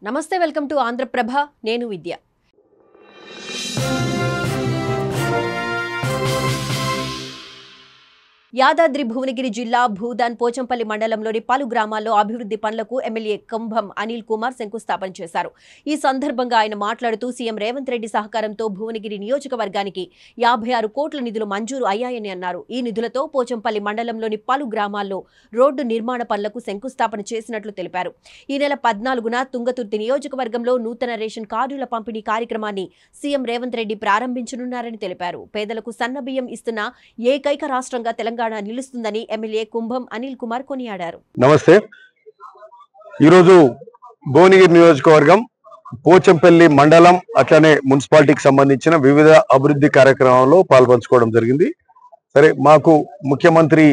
నమస్తే, welcome to Andhraprabha. నేను విద్య. యాదాద్రి భువనగిరి జిల్లా భూదాన్ పోచంపల్లి మండలంలోని పలు గ్రామాల్లో అభివృద్ధి పనులకు ఎమ్మెల్యే కుంభం అనిల్ కుమార్ శంకుస్థాపన చేశారు. ఈ సందర్భంగా ఆయన మాట్లాడుతూ సీఎం రేవంత్ రెడ్డి సహకారంతో భువనగిరి నియోజకవర్గానికి 56 కోట్ల నిధులు మంజూరు అయ్యాయని అన్నారు. ఈ నిధులతో పోచంపల్లి మండలంలోని పలు గ్రామాల్లో రోడ్డు నిర్మాణ పనులకు శంకుస్థాపన చేసినట్లు తెలిపారు. ఈ నెల 14న తుంగతుర్తి నియోజకవర్గంలో నూతన రేషన్ కార్డుల పంపిణీ కార్యక్రమాన్ని సీఎం రేవంత్ రెడ్డి ప్రారంభించనున్నారని తెలిపారు. పేదలకు సన్నబియ్యం ఇస్తున్న ఏకైక రాష్ట్రంగా తెలంగాణ నిలుస్తుందని ఎమ్మెల్యే కుంభం అనిల్ కుమార్ కొనియాడారు. నమస్తే. ఈరోజు భువనగిరి నియోజకవర్గం పోచంపల్లి మండలం అట్లనే మున్సిపాలిటీకి సంబంధించిన వివిధ అభివృద్ధి కార్యక్రమాల్లో పాల్పంచుకోవడం జరిగింది. సరే, మాకు ముఖ్యమంత్రి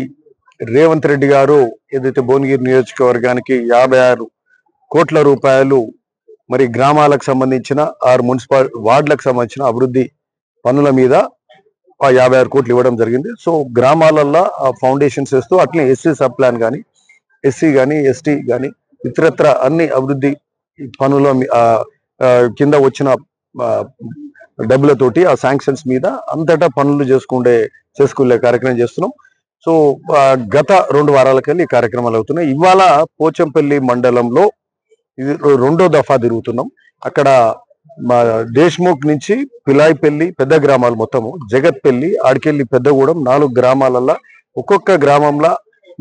రేవంత్ రెడ్డి గారు ఏదైతే భువనగిరి నియోజకవర్గానికి 56 కోట్ల రూపాయలు మరి గ్రామాలకు సంబంధించిన 6 మున్సిపల్ వార్డులకు సంబంధించిన అభివృద్ధి పనుల మీద 56 కోట్లు ఇవ్వడం జరిగింది. సో గ్రామాలల్లో ఆ ఫౌండేషన్స్ వేస్తూ అట్లనే ఎస్సీ సబ్ ప్లాన్ కానీ, ఎస్సీ కానీ, ఎస్టీ కానీ ఇతరత్ర అన్ని అభివృద్ధి పనుల కింద వచ్చిన డబ్బులతోటి ఆ శాంక్షన్స్ మీద అంతటా పనులు చేసుకునే కార్యక్రమం చేస్తున్నాం. సో గత 2 వారాలకెళ్ళి ఈ కార్యక్రమాలు అవుతున్నాయి. ఇవాళ పోచంపల్లి మండలంలో ఇది 2వ దఫా తిరుగుతున్నాం. అక్కడ మా దేశ్ముఖ్ నుంచి పిలాయిపల్లి పెద్ద గ్రామాలు మొత్తము, జగత్పల్లి, ఆడికెళ్ళి పెద్దగూడెం 4 గ్రామాలల్లో ఒక్కొక్క గ్రామంలో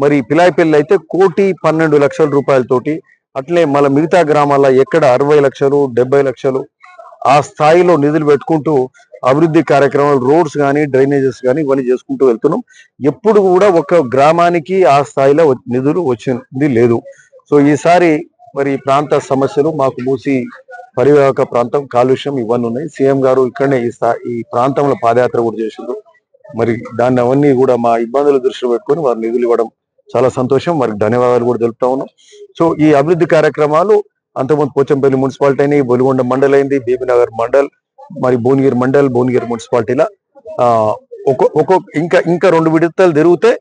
మరి పిలాయిపల్లి అయితే 1,12,00,000 రూపాయలతోటి, అట్లే మళ్ళీ మిగతా గ్రామాల్లో ఎక్కడ 60 లక్షలు 70 లక్షలు ఆ స్థాయిలో నిధులు పెట్టుకుంటూ అభివృద్ధి కార్యక్రమాలు, రోడ్స్ కానీ, డ్రైనేజెస్ కానీ ఇవన్నీ చేసుకుంటూ వెళ్తున్నాం. ఎప్పుడు కూడా ఒక గ్రామానికి ఆ స్థాయిలో నిధులు వచ్చింది లేదు. సో ఈసారి మరి ప్రాంత సమస్యలు మాకు మూసి పరివాహక ప్రాంతం, కాలుష్యం ఇవన్నీ ఉన్నాయి. సీఎం గారు ఇక్కడనే ఈ ప్రాంతంలో పాదయాత్ర కూడా చేసిండ్రు. మరి దాన్ని అవన్నీ కూడా మా ఇబ్బందులు దృష్టిలో పెట్టుకొని వారు నిధులు ఇవ్వడం చాలా సంతోషం. వారికి ధన్యవాదాలు కూడా తెలుపుతా ఉన్నాం. సో ఈ అభివృద్ధి కార్యక్రమాలు అంతకుముందు పోచంపల్లి మున్సిపాలిటీ అయినాయి, బొలిగొండ మండల్ అయింది, బీబీనగర్ మండల్, మరి భువనగిరి మండల్, భువనగిరి మున్సిపాలిటీల ఇంకా 2 విడతలు తిరిగితే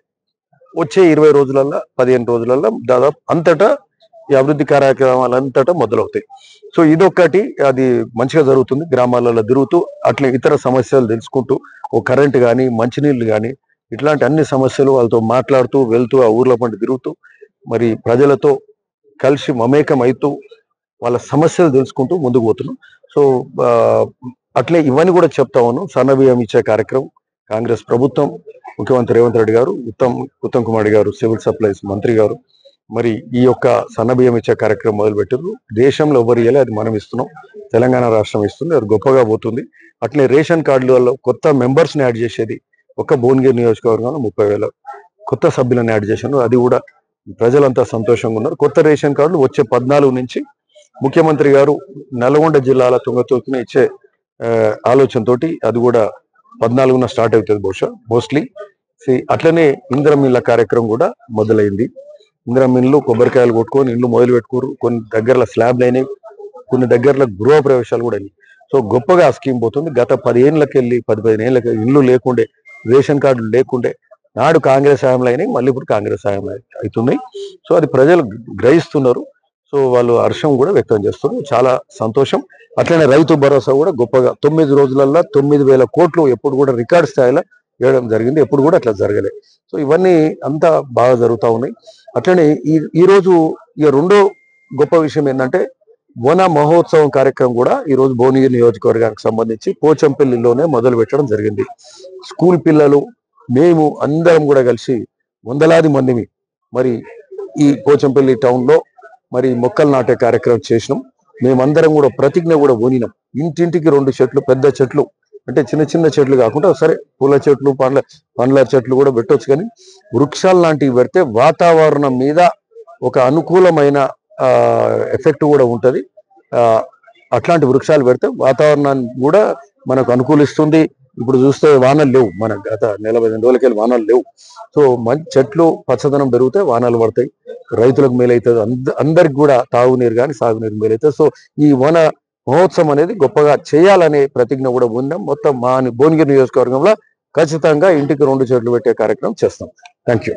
వచ్చే 20 రోజులల్లో 15 రోజులలో దాదాపు అంతటా ఈ అభివృద్ధి కార్యక్రమాలు అంతటా మొదలవుతాయి. సో ఇదొక్కటి, అది మంచిగా జరుగుతుంది. గ్రామాలలో తిరుగుతూ అట్లా ఇతర సమస్యలు తెలుసుకుంటూ, ఓ కరెంటు కానీ, మంచినీళ్ళు కానీ ఇట్లాంటి అన్ని సమస్యలు వాళ్ళతో మాట్లాడుతూ వెళ్తూ ఆ ఊర్ల పంట తిరుగుతూ మరి ప్రజలతో కలిసి మమేకం అవుతూ వాళ్ళ సమస్యలు తెలుసుకుంటూ ముందుకు పోతున్నాం. సో అట్లే ఇవన్నీ కూడా చెప్తా ఉన్నాం. సన్నబియ్యం ఇచ్చే కార్యక్రమం కాంగ్రెస్ ప్రభుత్వం, ముఖ్యమంత్రి రేవంత్ రెడ్డి గారు, ఉత్తమ్ కుమార్ రెడ్డి గారు, సివిల్ సప్లైస్ మంత్రి గారు మరి ఈ యొక్క సన్నబియ్యం ఇచ్చే కార్యక్రమం మొదలుపెట్టారు. దేశంలో ఎవరు ఇవ్వాలి, అది మనం ఇస్తున్నాం. తెలంగాణ రాష్ట్రం ఇస్తుంది, అది గొప్పగా పోతుంది. అట్లే రేషన్ కార్డులలో కొత్త మెంబర్స్ని యాడ్ చేసేది ఒక్క భువనగిరి నియోజకవర్గంలో 30,000 కొత్త సభ్యులను యాడ్ చేశాను. అది కూడా ప్రజలంతా సంతోషంగా ఉన్నారు. కొత్త రేషన్ కార్డులు వచ్చే 14 నుంచి ముఖ్యమంత్రి గారు నల్గొండ జిల్లాల తుంగతుర్తిని ఇచ్చే ఆలోచనతోటి అది కూడా 14న స్టార్ట్ అవుతుంది బహుశా మోస్ట్లీ. అట్లనే ఇంద్రమిల్ల కార్యక్రమం కూడా మొదలైంది. ఇంద్రమిల్లు కొబ్బరికాయలు కొట్టుకొని ఇల్లు మొదలు పెట్టుకోరు. కొన్ని దగ్గరలో స్లాబ్లు అయినాయి, కొన్ని దగ్గరలో గృహ ప్రవేశాలు కూడా అయినాయి. సో గొప్పగా ఆ స్కీమ్ పోతుంది. గత 10 ఏళ్ళకెళ్ళి 15 ఏళ్ళకి ఇల్లు లేకుండే, రేషన్ కార్డులు లేకుండే, నాడు కాంగ్రెస్ హయాంలో అయినాయి, మళ్ళీ ఇప్పుడు కాంగ్రెస్ హయాంలో అవుతున్నాయి. సో అది ప్రజలు గ్రహిస్తున్నారు. సో వాళ్ళు హర్షం కూడా వ్యక్తం చేస్తున్నారు. చాలా సంతోషం. అట్లనే రైతు భరోసా కూడా గొప్పగా 9 రోజులలో 9,000 కోట్లు ఎప్పుడు కూడా రికార్డ్ స్థాయిలో వేయడం జరిగింది. ఎప్పుడు కూడా అట్లా జరగలేదు. సో ఇవన్నీ అంతా బాగా జరుగుతూ ఉన్నాయి. అట్లనే ఈరోజు 2వ గొప్ప విషయం ఏంటంటే వన మహోత్సవం కార్యక్రమం కూడా ఈరోజు భువనగిరి నియోజకవర్గానికి సంబంధించి పోచంపల్లిలోనే మొదలు పెట్టడం జరిగింది. స్కూల్ పిల్లలు, మేము అందరం కూడా కలిసి వందలాది మందిని మరి ఈ పోచంపల్లి టౌన్లో మరి మొక్కలు నాటే కార్యక్రమం చేసినాం. మేమందరం కూడా ప్రతిజ్ఞ కూడా పోనినాం. ఇంటింటికి 2 చెట్లు, పెద్ద చెట్లు, అంటే చిన్న చిన్న చెట్లు కాకుండా సరే పూల చెట్లు, పండ్ల చెట్లు కూడా పెట్టవచ్చు. కానీ వృక్షాలు లాంటివి పెడితే వాతావరణం మీద ఒక అనుకూలమైన ఎఫెక్ట్ కూడా ఉంటుంది. అట్లాంటి వృక్షాలు పెడితే వాతావరణాన్ని కూడా మనకు అనుకూలిస్తుంది. ఇప్పుడు చూస్తే వానలు లేవు, మన గత 40 రోజులకెళ్ళి వానలు లేవు. సో మంచి చెట్లు పచ్చదనం పెరిగితే వానలు పడతాయి, రైతులకు మేలవుతుంది, అందరికి కూడా తాగునీరు కానీ సాగునీరు మేలవుతుంది. సో ఈ వన మహోత్సవం అనేది గొప్పగా చేయాలనే ప్రతిజ్ఞ కూడా ఉన్నాం. మొత్తం మా భువనగిరి నియోజకవర్గంలో ఖచ్చితంగా ఇంటికి 2 చెట్లు పెట్టే కార్యక్రమం చేస్తాం. Thank you.